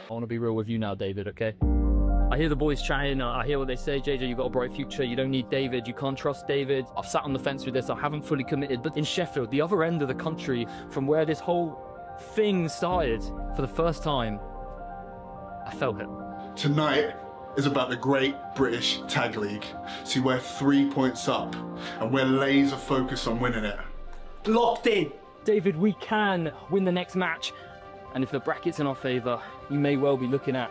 I want to be real with you now, David, okay? I hear the boys chatting, I hear what they say, JJ, you've got a bright future, you don't need David, you can't trust David. I've sat on the fence with this, I haven't fully committed, but in Sheffield, the other end of the country, from where this whole thing started, for the first time, I felt it. Tonight is about the Great British Tag League. See, we're 3 points up, and we're laser focused on winning it. Locked in. David, we can win the next match, and if the bracket's in our favour, you may well be looking at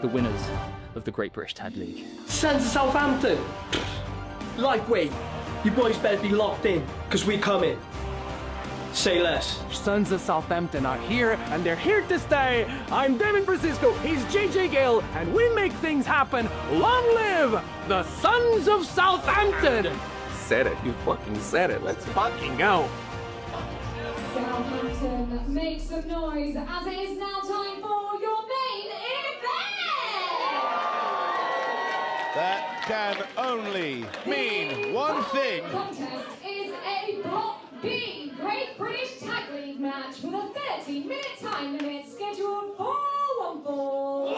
the winners of the Great British Tag League. Sons of Southampton. Lightweight. You boys better be locked in, because we come in. Say less. Sons of Southampton are here, and they're here to stay. I'm Francisco, he's JJ Gale, and we make things happen. Long live the Sons of Southampton! Said it, you fucking said it. Let's fucking go. Southampton, make some noise as it is now time for your main event! That can only mean one thing. The contest is a Block B Great British Tag League match with a 30-minute time limit scheduled for one fall.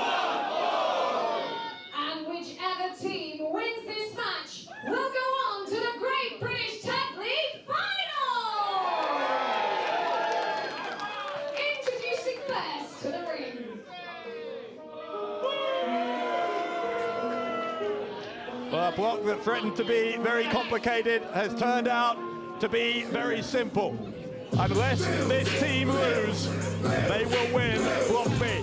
And whichever team wins this match will go on to the Great British Tag League final! Introducing first to the ring. Well, a block that threatened to be very complicated has turned out to be very simple. Unless this team lose, they will win Block B.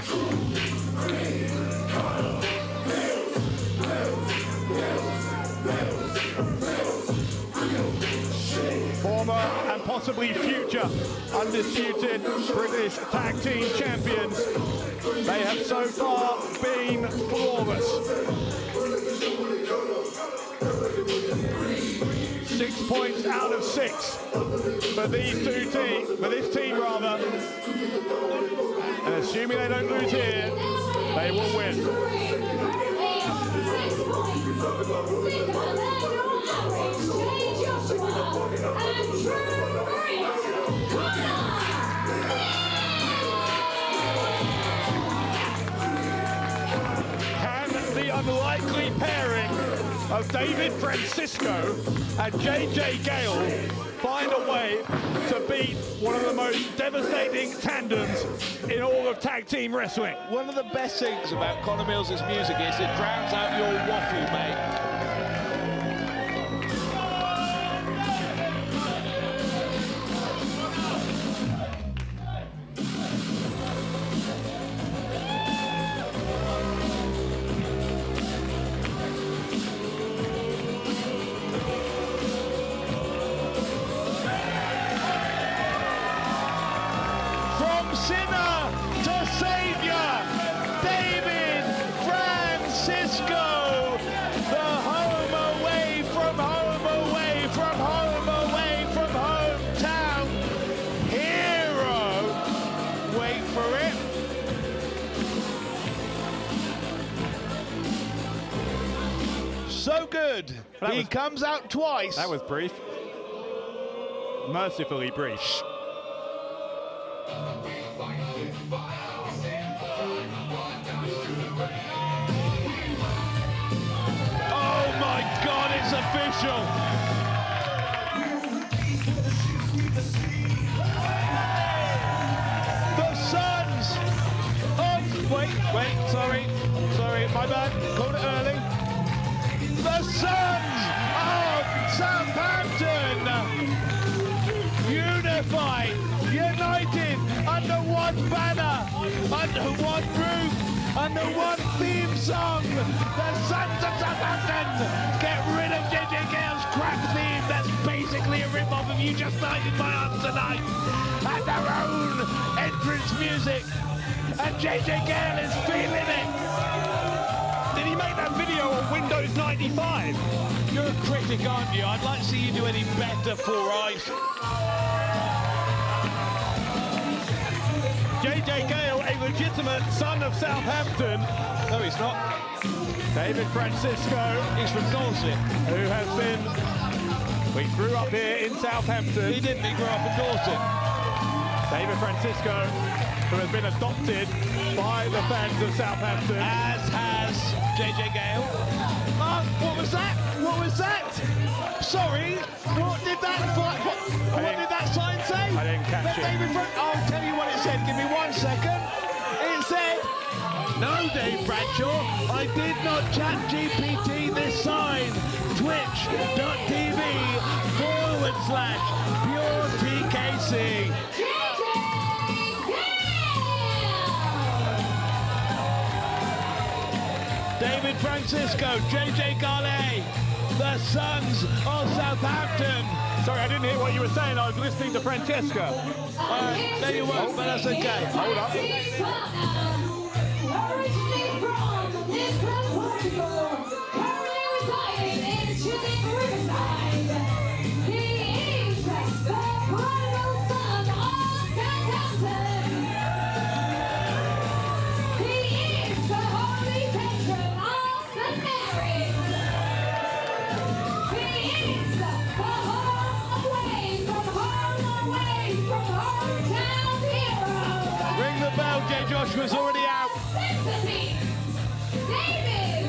Former and possibly future undisputed British Tag Team Champions. They have so far been flawless. 6 points out of 6 for this team rather. And assuming they don't lose here, they will win. Can the unlikely pairing of David Francisco and JJ Gale find a way to beat one of the most devastating tandems in all of tag team wrestling? One of the best things about Conor Mills' music is it drowns out your waffle, mate. Sinner to Savior, David Francisco, the home away from home, away from home, away from hometown hero. Wait for it. So good. He comes out twice. That was brief. Mercifully brief. Oh my God, it's official! The Sons of... Wait, sorry, my bad, called it early. The Sons of Southampton! Unified, united, under one banner, under one roof, under one theme song. The Sons of Southampton get rid of JJ Gale's crap theme that's basically a rip-off of You Just Died in My Arms Tonight, and their own entrance music, and JJ Gale is feeling it. Did he make that video on Windows 95? You're a critic, aren't you? I'd like to see you do any better, Four Eyes. JJ Gale, a legitimate son of Southampton. No, he's not. David Francisco. He's from Dorset. Who has been... We grew up here in Southampton. He didn't. He grew up in Dorset. David Francisco, who has been adopted by the fans of Southampton. As has JJ Gale. Oh, what was that? What was that? Sorry, what did that sign say? I didn't catch it. I'll tell you what it said. Give me 1 second. It said, "No, Dave Bradshaw, I did not chat GPT this sign. Twitch.tv/PureTKC." David Francisco, JJ Gale, the Sons of Southampton. Sorry, I didn't hear what you were saying. I was listening to Francesca. There you were, but that's okay. Hold up. Originally from Lisbon, Portugal, currently residing in Chiswick, Riverside. He is the prodigal son of Southampton. He is the holy patron of St. Mary's. He is the home away from hometown hero. Ring the bell, Jay Joshua's already out. David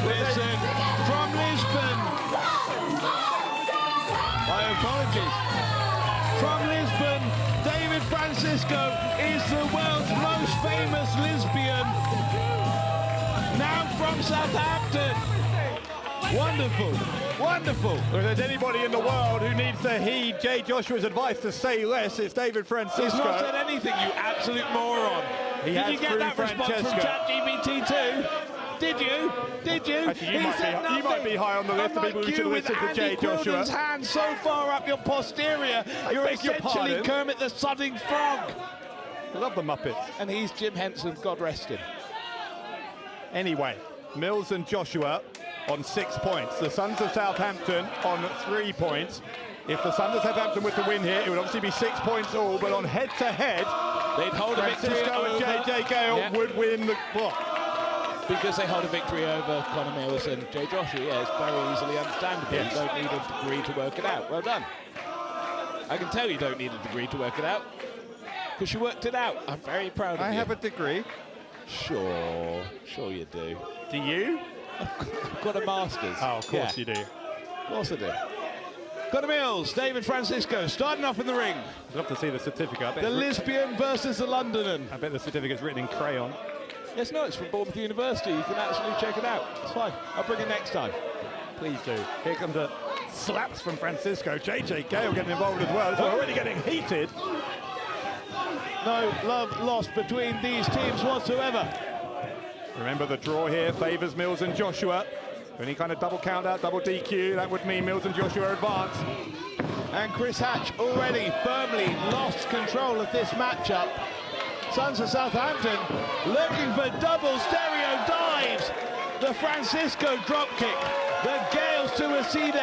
Listen, from Lisbon. My apologies. From Lisbon, David Francisco is the world's most famous lesbian. Now from Southampton. Wonderful, wonderful. If there's anybody in the world who needs to heed Jay Joshua's advice to say less, it's David Francisco. He's not said anything, you absolute moron. He Did has you get through that response from Francesca. ChatGPT too? Did you? Did you? Actually, you He might said be- you might be high on the list of Unlike people who you should with listen to Andy Jay Joshua. Quilden's hand so far up your posterior, you're beg your essentially pardon? Kermit the Sodding Frog. I love the Muppets. And he's Jim Henson, God rest him. Anyway, Mills and Joshua on 6 points. The Sons of Southampton on 3 points. If the Sons of Southampton were to win here, it would obviously be 6 points all, but on head-to-head, They'd hold a victory Francisco and over... JJ Gale Yeah. would win the block. Because they hold a victory over Conor Mills and Jay Joshua, yeah, it's very easily understandable. Yes. You don't need a degree to work it out. Well done. I can tell you don't need a degree to work it out, because you worked it out. I'm very proud of you. I have a degree. Sure you do. Do you? I've got a master's. Oh, of course you do. Of course I do. Conor Mills, David Francisco, starting off in the ring. I'd love to see the certificate. I bet The it's lesbian versus the Londoner. I bet the certificate's written in crayon. Yes, no, it's from Bournemouth University. You can actually check it out. It's fine. I'll bring it next time. Please do. Here come the slaps from Francisco. JJ Gale getting involved as well. We're already getting heated. No love lost between these teams whatsoever. Remember, the draw here favours Mills and Joshua. Any kind of double count out, double DQ, that would mean Mills and Joshua advance. And Chris Hatch already firmly lost control of this matchup. Sons of Southampton looking for double stereo dives. The Francisco drop kick. The Gales to Aside.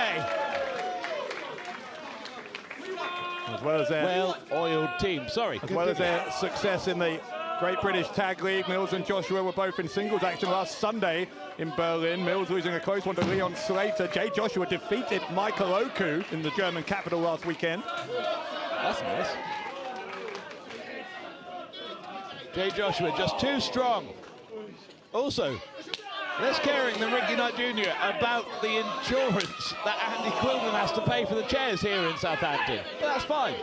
As well as their, Well-oiled team. Sorry. as well as their success in the Great British Tag League. Mills and Joshua were both in singles action last Sunday in Berlin. Mills losing a close one to Leon Slater. Jay Joshua defeated Michael Oku in the German capital last weekend. That's nice. Jay Joshua just too strong. Also, less caring than Ricky Knight Jr. about the insurance that Andy Quilden has to pay for the chairs here in Southampton. But that's fine.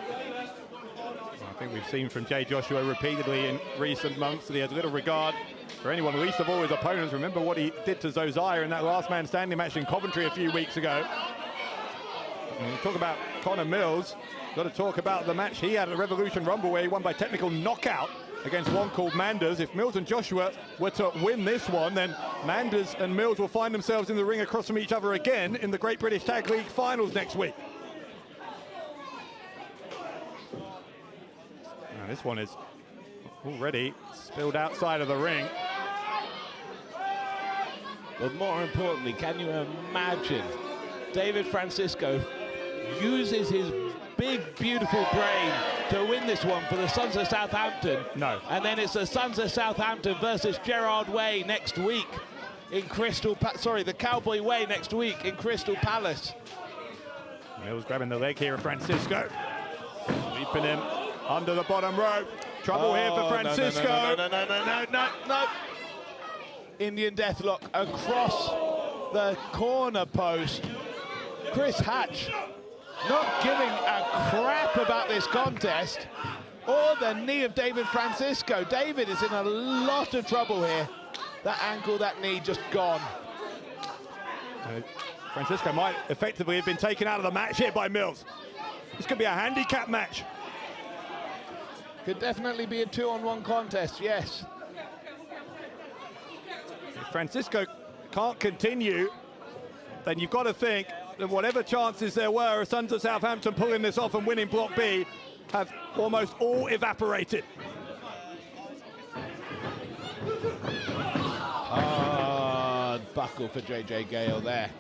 I think we've seen from Jay Joshua repeatedly in recent months that he has little regard for anyone, least of all his opponents. Remember what he did to Zosiah in that last man standing match in Coventry a few weeks ago. And when you talk about Conor Mills, got to talk about the match he had at the Revolution Rumble where he won by technical knockout against one called Manders. If Mills and Joshua were to win this one, then Manders and Mills will find themselves in the ring across from each other again in the Great British Tag League finals next week. Now this one is already spilled outside of the ring. But more importantly, can you imagine David Francisco uses his big, beautiful brain to win this one for the Sons of Southampton? No. And then it's the Sons of Southampton versus Gerard Way next week in the Cowboy Way next week in Crystal Palace. Mills grabbing the leg here of Francisco. Sweeping him under the bottom rope. Trouble here for Francisco. No. Indian deathlock across the corner post. Chris Hatch not giving a crap about this contest or the knee of David Francisco. David is in a lot of trouble here. That ankle, that knee just gone. Francisco might effectively have been taken out of the match here by Mills. This could be a handicap match. Could definitely be a 2-on-1 contest, yes. If Francisco can't continue, then you've got to think that whatever chances there were of Sons of Southampton pulling this off and winning Block B have almost all evaporated. Hard buckle for JJ Gale there.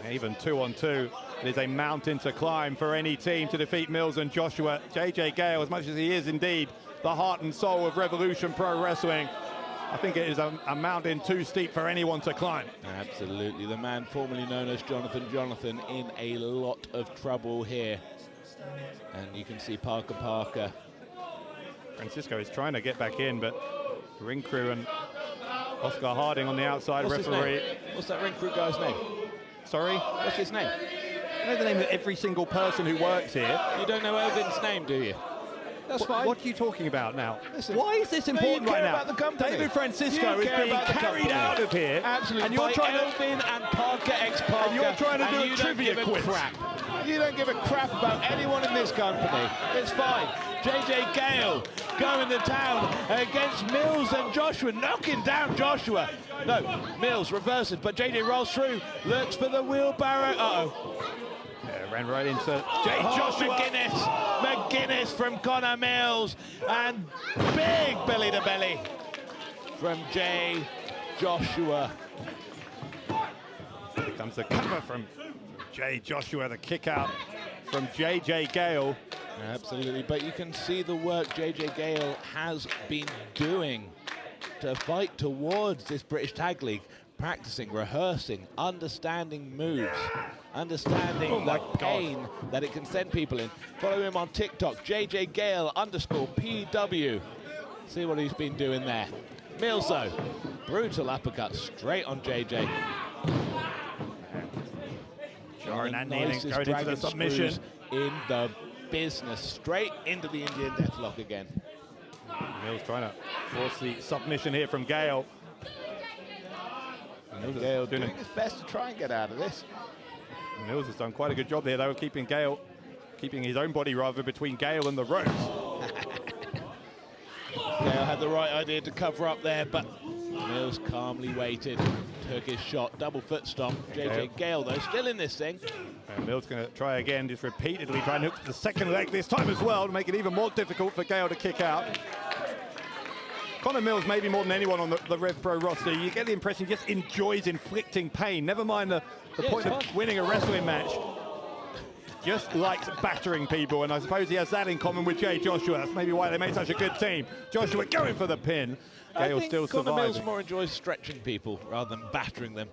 Even 2-on-2, it is a mountain to climb for any team to defeat Mills and Joshua. JJ Gale, as much as he is indeed the heart and soul of Revolution Pro Wrestling, I think it is a mountain too steep for anyone to climb. Absolutely, the man formerly known as Jonathan in a lot of trouble here. And you can see Parker. Francisco is trying to get back in, but the ring crew and Oscar Harding on the outside referee. What's that ring crew guy's name? Sorry? What's his name? I know the name of every single person who works here. You don't know Owen's name, do you? That's fine. What are you talking about now? Listen, why is this important right now? About the company. David Francisco is being carried out of here. Absolutely. And you're trying Elvin and Parker ex-Parker. And you're trying to do a trivia quiz. You don't give a crap about anyone in this company. It's fine. JJ Gale going to town against Mills and Joshua, knocking down Joshua. No, Mills reverses, but JJ rolls through, looks for the wheelbarrow. Yeah, ran right into Joshua. McGuinness from Connor Mills, and big belly to belly from J. Joshua. Here comes the cover from J. Joshua, the kick out from JJ Gale. Absolutely, but you can see the work JJ Gale has been doing to fight towards this British Tag League, practicing, rehearsing, understanding moves, understanding the pain that it can send people in. Follow him on TikTok, JJ Gale _PW. See what he's been doing there. Mills though, brutal uppercut straight on JJ. Sharon and Neeling going into the submission. In the business, straight into the Indian deathlock again. Mills trying to force the submission here from Gale. Gale doing his best to try and get out of this. Mills has done quite a good job there, though, keeping his own body rather between Gale and the ropes. Gale had the right idea to cover up there, but Mills calmly waited, took his shot, double foot stomp. JJ Gale, though, still in this thing. And Mills going to try again, just repeatedly trying to hook the second leg this time as well to make it even more difficult for Gale to kick out. Connor Mills, maybe more than anyone on the Rev Pro roster, you get the impression he just enjoys inflicting pain. Never mind the point of winning a wrestling match. Just likes battering people, and I suppose he has that in common with J. Joshua. That's maybe why they made such a good team. Joshua going for the pin. Gale still surviving. Connor Mills more enjoys stretching people rather than battering them.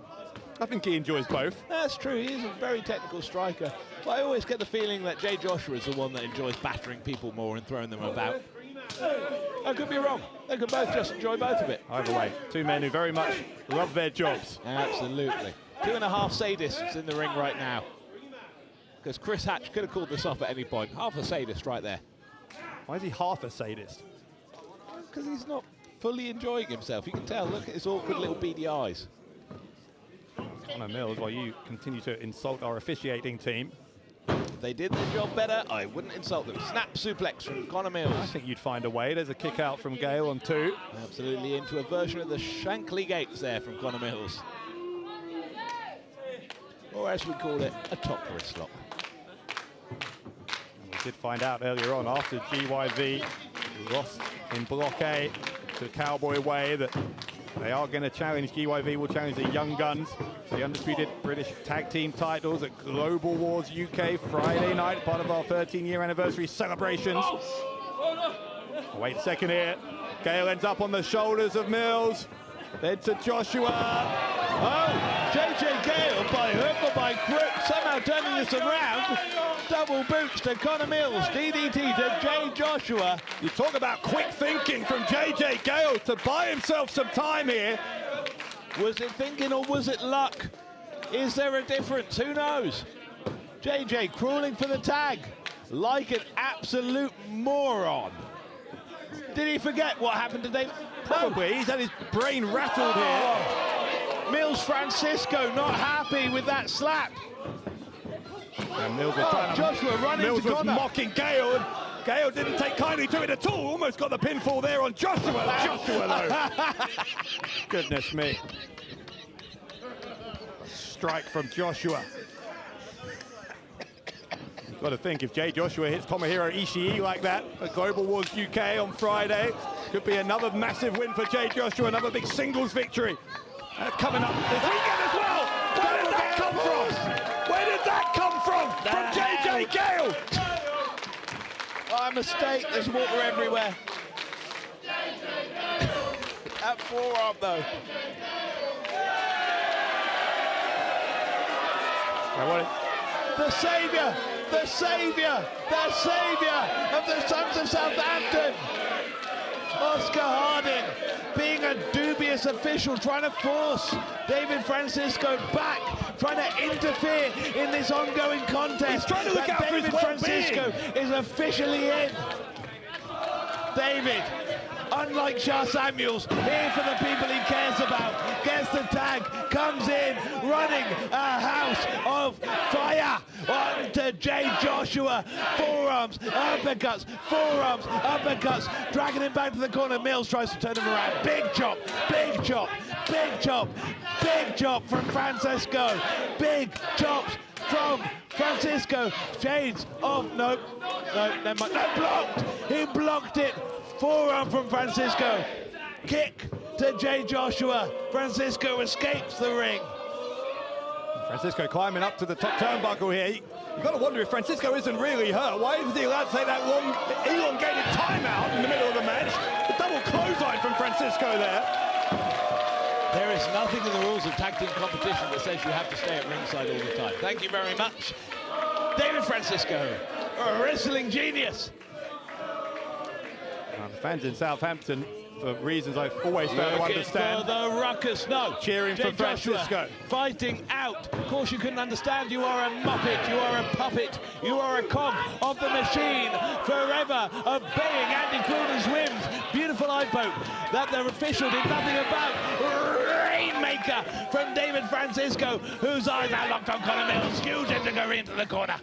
I think he enjoys both. That's true, he is a very technical striker. But I always get the feeling that J. Joshua is the one that enjoys battering people more and throwing them about. I could be wrong. They could both just enjoy both of it. Either way, two men who very much love their jobs. Absolutely. 2.5 sadists in the ring right now. Because Chris Hatch could have called this off at any point. Half a sadist right there. Why is he half a sadist? Because he's not fully enjoying himself. You can tell, look at his awkward little beady eyes. Connor Mills, while you continue to insult our officiating team. If they did their job better, I wouldn't insult them. Snap suplex from Connor Mills. I think you'd find a way. There's a kick out from Gale on 2. Absolutely into a version of the Shankly Gates there from Connor Mills. Or as we call it, a top wrist lock. And we did find out earlier on after GYV lost in Block A to Cowboy Way that they are going to challenge. GYV will challenge the Young Guns, the undisputed British tag team titles at Global Wars UK Friday night, part of our 13-year anniversary celebrations. Wait a second here. Gale ends up on the shoulders of Mills. Then to Joshua. Oh, JJ Gale by hook or by crook somehow turning this around. Double boots to Connor Mills. DDT to Jay Joshua. You talk about quick thinking from JJ Gale to buy himself some time here. Was it thinking or was it luck? Is there a difference? Who knows? JJ crawling for the tag like an absolute moron. Did he forget what happened to David? Probably. He's had his brain rattled here. Mills Francisco not happy with that slap. And Mills was trying to, Joshua running Mills to was Connor. mocking Gale, and Gale didn't take kindly to it at all. Almost got the pinfall there on Joshua. Joshua, though. Goodness me. Strike from Joshua. You've got to think, if Jay Joshua hits Tomohiro Ishii like that at Global Wars UK on Friday, could be another massive win for Jay Joshua, another big singles victory. Coming up this weekend as well. Where did that come from? Where did that come from? From JJ Gale. Oh, a mistake. There's water everywhere. That forearm, though. The saviour, the saviour, the saviour of the Sons of Southampton. Oscar Harding being a dubious official, trying to force David Francisco back, trying to interfere in this ongoing contest. He's trying to look out for his David Francisco is officially in. David, unlike Shah Samuels, here for the people he cares about, gets the tag, comes in, running a house of fire onto Jay Joshua. Forearms, uppercuts, forearms, uppercuts, dragging him back to the corner. Mills tries to turn him around. Big chop, big chop, big chop, big chop from Francisco. Big chops from Francisco. Shades of, no, never mind. No, blocked. He blocked it. Forearm from Francisco. Kick to Jay Joshua. Francisco escapes the ring. Francisco climbing up to the top turnbuckle here. You've got to wonder if Francisco isn't really hurt. Why is he allowed to take that long, elongated timeout in the middle of the match? The double clothesline from Francisco there. There is nothing in the rules of tag team competition that says you have to stay at ringside all the time. Thank you very much. David Francisco, a wrestling genius. The fans in Southampton, for reasons I've always failed to understand, for the ruckus, no. cheering Jay for Francisco. Joshua fighting out. Of course you couldn't understand. You are a muppet, you are a puppet, you are a cog of the machine, forever obeying Andy Quilden's whims. Beautiful eye poke that the official did nothing about. Rainmaker from David Francisco, whose eyes are locked on Connor Mills. Huge into into the corner.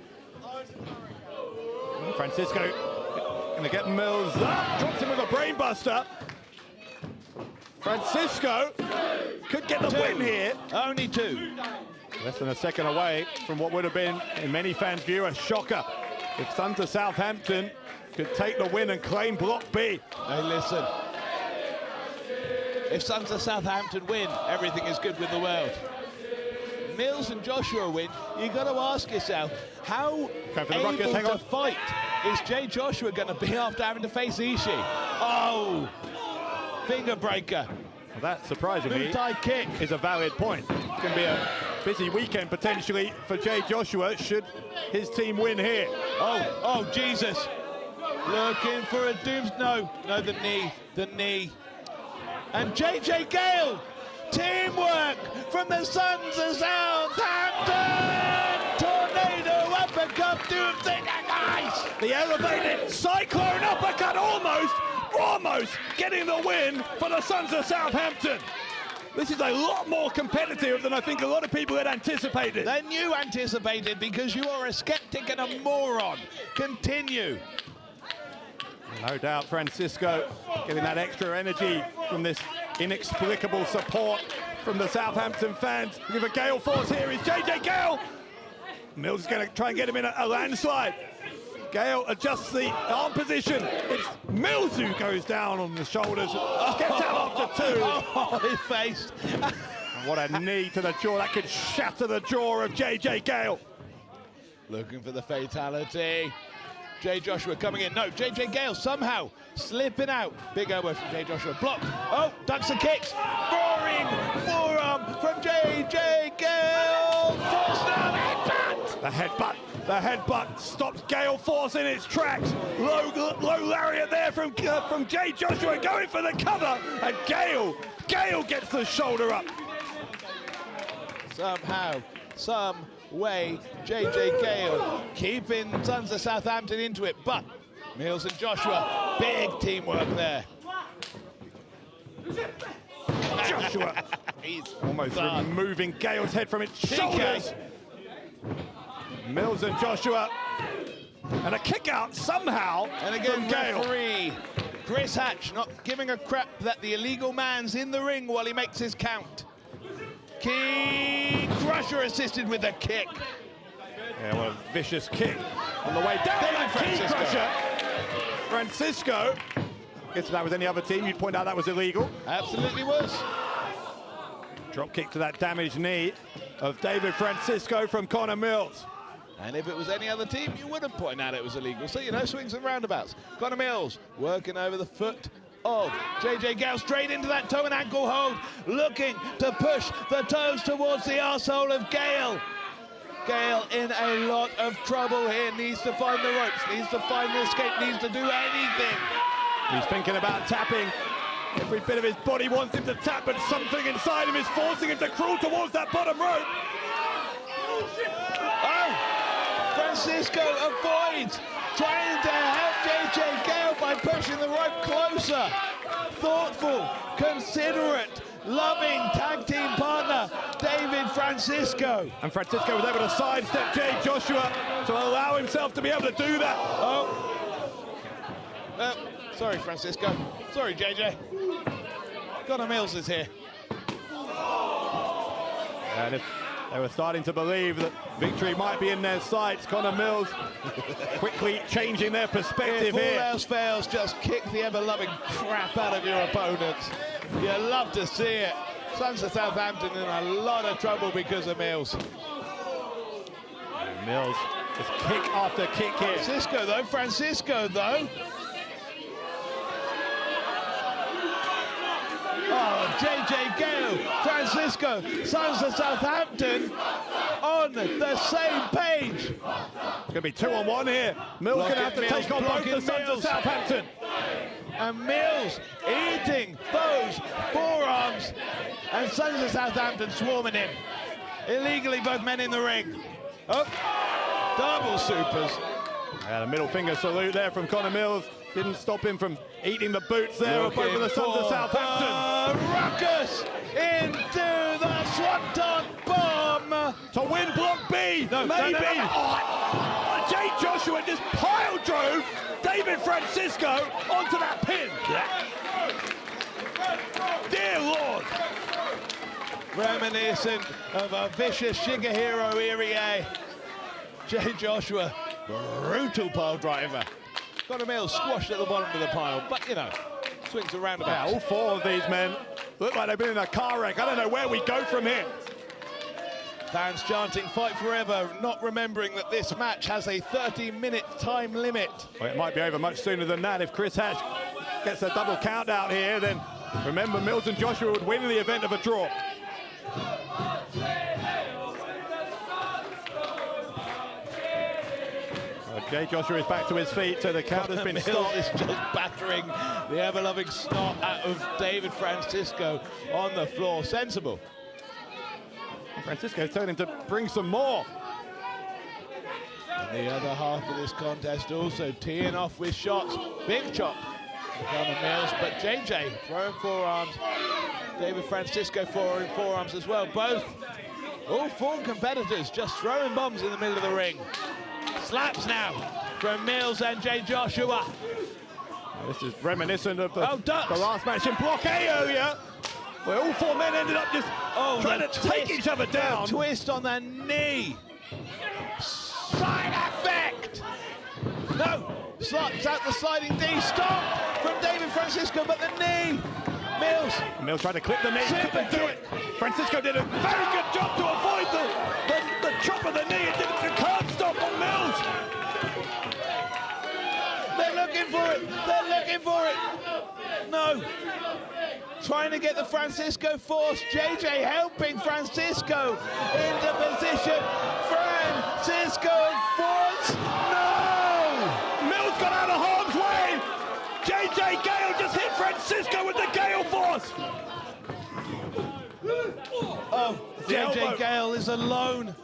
Francisco gonna get Mills up, drops him with a brain buster. Francisco could get the win here. Only two. Less than a second away from what would have been, in many fans' view, a shocker. If Sons of Southampton could take the win and claim Block B. Hey, listen. If Sons of Southampton win, everything is good with the world. Mills and Joshua win, you got to ask yourself, how able to fight is Jay Joshua going to be after having to face Ishii? Oh, finger breaker. Well, that, surprisingly, kick is a valid point. It's going to be a busy weekend, potentially, for Jay Joshua, should his team win here. Oh, Jesus. Looking for a dooms... No, the knee. And JJ Gale, teamwork from the Sons of Southampton! Tornado uppercut, doomsday, nice! The elevated cyclone uppercut, almost getting the win for the Sons of Southampton. This is a lot more competitive than I think a lot of people had anticipated. Than you anticipated, because you are a skeptic and a moron. Continue. No doubt Francisco getting that extra energy from this inexplicable support from the Southampton fans. With a Gale force here is JJ Gale. Mills is going to try and get him in a landslide. Gale adjusts the arm position. It's Mills who goes down on the shoulders. Gets out after two. Oh, his face. What a knee to the jaw. That could shatter the jaw of JJ Gale. Looking for the fatality. Jay Joshua coming in. No, JJ Gale somehow slipping out. Big elbow from Jay Joshua. Blocked. Oh, ducks and kicks. Roaring forearm from JJ Gale. Force now. The headbutt stops Gale Force in its tracks. Low lariat there from Jay Joshua going for the cover, and Gale gets the shoulder up. Somehow, some way, JJ Gale keeping Sons of Southampton into it, but Mills and Joshua, big teamwork there. Joshua He's almost done. removing Gale's head from its shoulders. Mills and Joshua, and a kick out somehow. And again, from Gale. referee Chris Hatch not giving a crap that the illegal man's in the ring while he makes his count. Key Crusher assisted with the kick. Yeah, what a vicious kick on the way down. David Key Crusher. Francisco. If that was any other team, you'd point out that was illegal. Absolutely was. Drop kick to that damaged knee of David Francisco from Connor Mills. And if it was any other team, you wouldn't point out it was illegal. So, you know, swings and roundabouts. Connor Mills working over the foot of JJ Gale, straight into that toe and ankle hold, looking to push the toes towards the arsehole of Gale. Gale in a lot of trouble here, needs to find the ropes, needs to find the escape, needs to do anything. He's thinking about tapping. Every bit of his body wants him to tap, but something inside him is forcing him to crawl towards that bottom rope. Oh, Francisco avoids, trying to help JJ Gale by pushing the rope closer. Thoughtful, considerate, loving tag team partner, David Francisco. And Francisco was able to sidestep Jay Joshua to allow himself to be able to do that. Sorry, Francisco. Sorry, JJ. Connor Mills is here. And if they were starting to believe that victory might be in their sights, Connor Mills quickly changing their perspective if here. all else fails, just kick the ever-loving crap out of your opponents. You love to see it. Sons of Southampton in a lot of trouble because of Mills. Mills just kick after kick here. Francisco though. Oh, JJ Gale, Francisco, Sons of Southampton on the same page. It's going to be 2-on-1 here. Mills going to have to take on both the Sons of Southampton. And Mills eating those forearms, and Sons of Southampton swarming him. Illegally, both men in the ring. Oh, double supers. And a middle finger salute there from Connor Mills. Didn't stop him from eating the boots there of both of the Sons of Southampton. Ruckus into the Swanton bomb. To win Block B, maybe. Oh, Jay Joshua just pile drove David Francisco onto that pin. Dear Lord. Reminiscent of a vicious Shigehiro Irie. Jay Joshua, brutal pile driver. Connor Mills squashed at the bottom of the pile, but you know, swings around about. Yeah, all four of these men look like they've been in a car wreck. I don't know where we go from here. Fans chanting fight forever, not remembering that this match has a 30-minute time limit. Well, it might be over much sooner than that. If Chris Hatch gets a double count out here, then remember Mills and Joshua would win in the event of a draw. Jay Joshua is back to his feet, so the count has been stopped. Is just battering the ever-loving snot out of David Francisco on the floor. Sensible. Francisco's telling him to bring some more. And the other half of this contest also teeing off with shots. Big chop. Connor Mills, but JJ throwing forearms. David Francisco throwing forearms as well. Both, all four competitors just throwing bombs in the middle of the ring. Slaps now from Mills and Jay Joshua. This is reminiscent of the ducks. last match in Block A earlier, where all four men ended up just trying to take each other down. Twist on the knee. Side effect. No, slots out the sliding D. Stop from David Francisco, but the knee. Mills tried to clip the knee, couldn't do it. Francisco did a very good job to avoid the chop of the knee. It didn't, the curb stop on Mills. They're looking for it. They're looking for it. No. Trying to get the Francisco force. JJ helping Francisco into position. Francisco and force. No! Mills got out of harm's way. JJ Gale just hit Francisco with the Gale Force. Oh, JJ Gale is alone.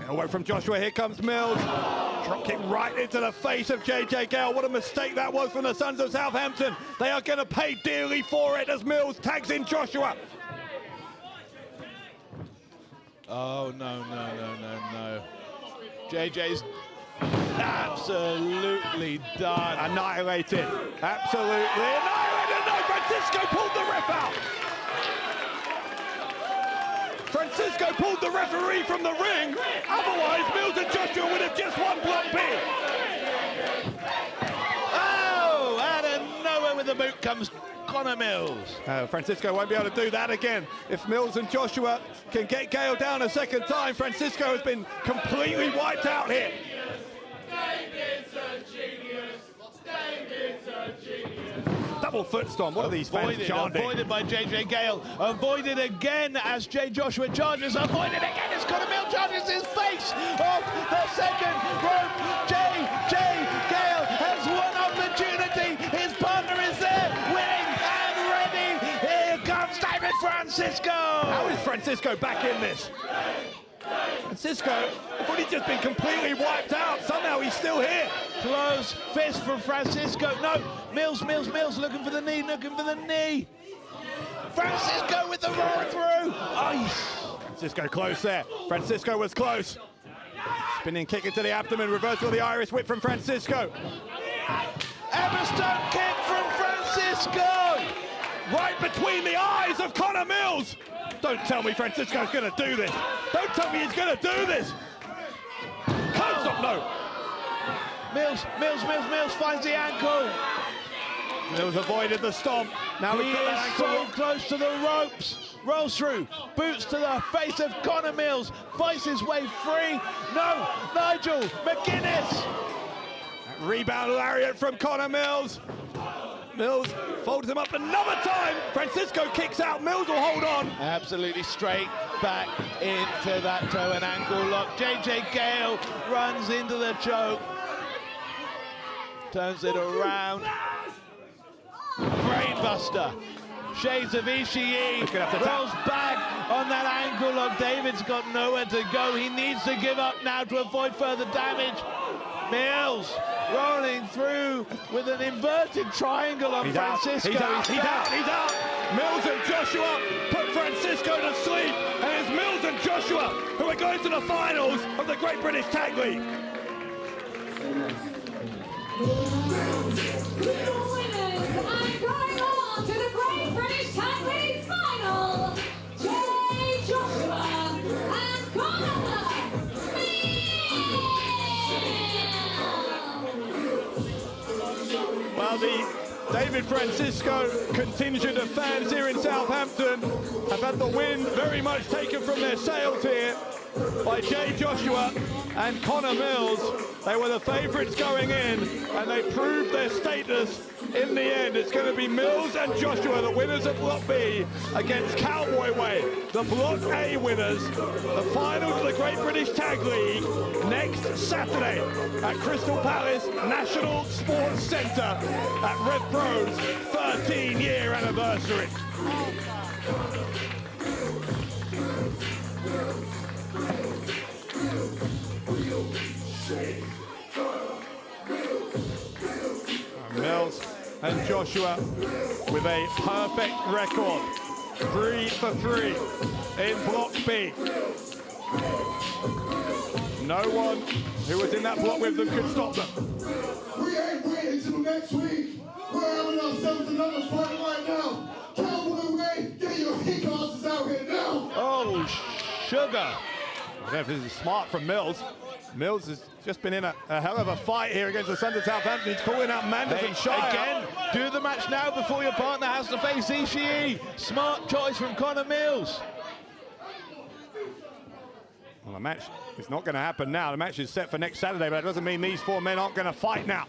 Elbow from Joshua, here comes Mills. Drop kick right into the face of JJ Gale. What a mistake that was from the Sons of Southampton. They are going to pay dearly for it as Mills tags in Joshua. Oh, no. JJ's absolutely done. Annihilated. Absolutely annihilated. No, Francisco pulled the ref out. Francisco pulled the referee from the ring. Otherwise, Mills and Joshua would have just won Block B. Oh, out of nowhere with the boot comes Connor Mills. Francisco won't be able to do that again. If Mills and Joshua can get Gale down a second time, Francisco has been completely wiped out here. Double foot stomp. What are these fans chanting? Avoided by JJ Gale. Avoided again as Jay Joshua charges. Avoided again as Connor Mills charges his face off the second rope. JJ Gale has one opportunity. His partner is there, winning and ready. Here comes David Francisco. How is Francisco back in this? Francisco, I thought he'd just been completely wiped out. Somehow he's still here. Close fist from Francisco. No, Mills looking for the knee, Francisco with the roll through. Ice. Francisco close there. Francisco was close. Spinning kick into the abdomen, reversal of the Irish whip from Francisco. Everstone kick from Francisco. Right between the eyes of Connor Mills. Don't tell me Francisco's going to do this. Don't tell me he's going to do this. Can't stop, no. Mills finds the ankle. Mills avoided the stomp. Now He is so close to the ropes. Rolls through, boots to the face of Connor Mills. Fights his way free. No, Nigel McGuinness. Rebound lariat from Connor Mills. Mills folds him up another time. Francisco kicks out. Mills will hold on. Absolutely straight back into that toe and ankle lock. JJ Gale runs into the choke. Turns it around. Brainbuster. Shades of Ishii. Rolls back on that ankle lock. David's got nowhere to go. He needs to give up now to avoid further damage. Mills rolling through with an inverted triangle on Francisco. He's out. Mills and Joshua put Francisco to sleep. And it's Mills and Joshua who are going to the finals of the Great British Tag League. I'm going on to the Great British Tag League final. Jay Joshua and Connor Mills. Well, the David Francisco contingent of fans here in Southampton have had the wind very much taken from their sails here by Jay Joshua and Connor Mills. They were the favourites going in, and they proved their status in the end. It's going to be Mills and Joshua, the winners of Block B, against Cowboy Way, the Block A winners. The finals of the Great British Tag League next Saturday at Crystal Palace National Sports Centre at Rev Pro's 13-year anniversary. Mills and Joshua with a perfect record, 3 for 3 in Block B. No one who was in that block with them could stop them. We ain't waiting till next week. We're having ourselves another fight right now. Cowboy Way, get your hicasses out here now. Oh, sugar. I don't know if this is smart from Mills. Mills has just been in a hell of a fight here against the Sons of Southampton. He's calling out Manders and Shire. Again, do the match now before your partner has to face Ishii. Smart choice from Connor Mills. Well, the match is not going to happen now. The match is set for next Saturday, but it doesn't mean these four men aren't going to fight now.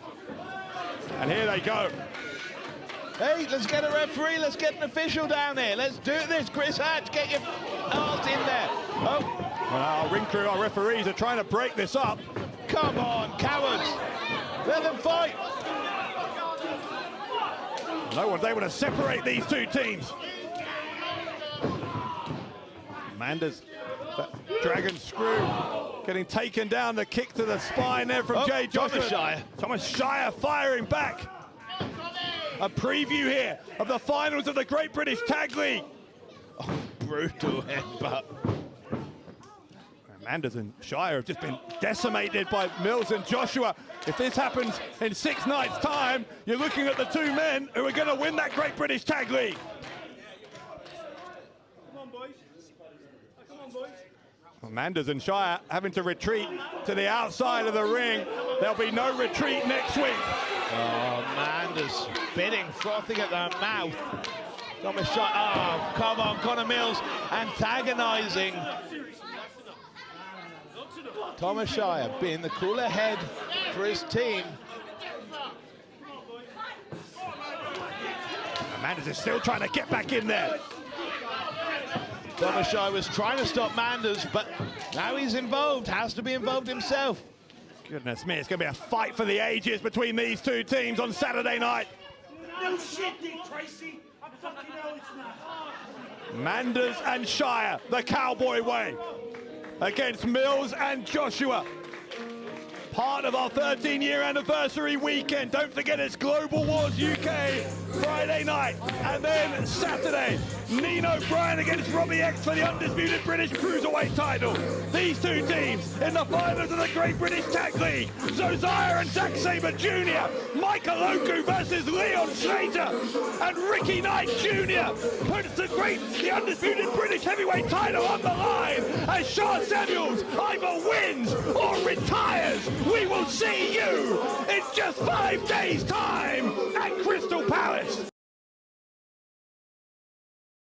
And here they go. Hey, let's get a referee. Let's get an official down here. Let's do this. Chris Hatch, get your arse in there. Oh. Well, our ring crew, our referees are trying to break this up. Come on, cowards. Let them fight. No one's able to separate these two teams. Amanda's dragon screw getting taken down. The kick to the spine there from Jay Joshua. Thomas Shire. Thomas Shire firing back. A preview here of the finals of the Great British Tag League. Oh, brutal headbutt. Manders and Shire have just been decimated by Mills and Joshua. If this happens in 6 nights' time, you're looking at the two men who are going to win that Great British Tag League. Come on, boys. Come on, boys. Manders and Shire having to retreat to the outside of the ring. There'll be no retreat next week. Oh, Manders bidding, frothing at the mouth. Thomas Shire, oh, come on, Connor Mills antagonising. Thomas Shire being the cooler head for his team. Manders is still trying to get back in there. Thomas Shire was trying to stop Manders, but now he's involved, has to be involved himself. Goodness me, it's going to be a fight for the ages between these two teams on Saturday night. No shit, Dick Tracy. I fucking know it's not. Manders and Shire, the cowboy way, against Mills and Joshua. Part of our 13-year anniversary weekend. Don't forget it's Global Wars UK Friday night. And then Saturday, Nino Bryan against Robbie X for the undisputed British Cruiserweight title. These two teams in the finals of the Great British Tag League. Josiah and Zack Sabre Jr. Michael Oku versus Leon Slater. And Ricky Knight Jr. puts the undisputed British heavyweight title on the line as Sean Samuels either wins or retires. We will see you in just 5 days' time at Chris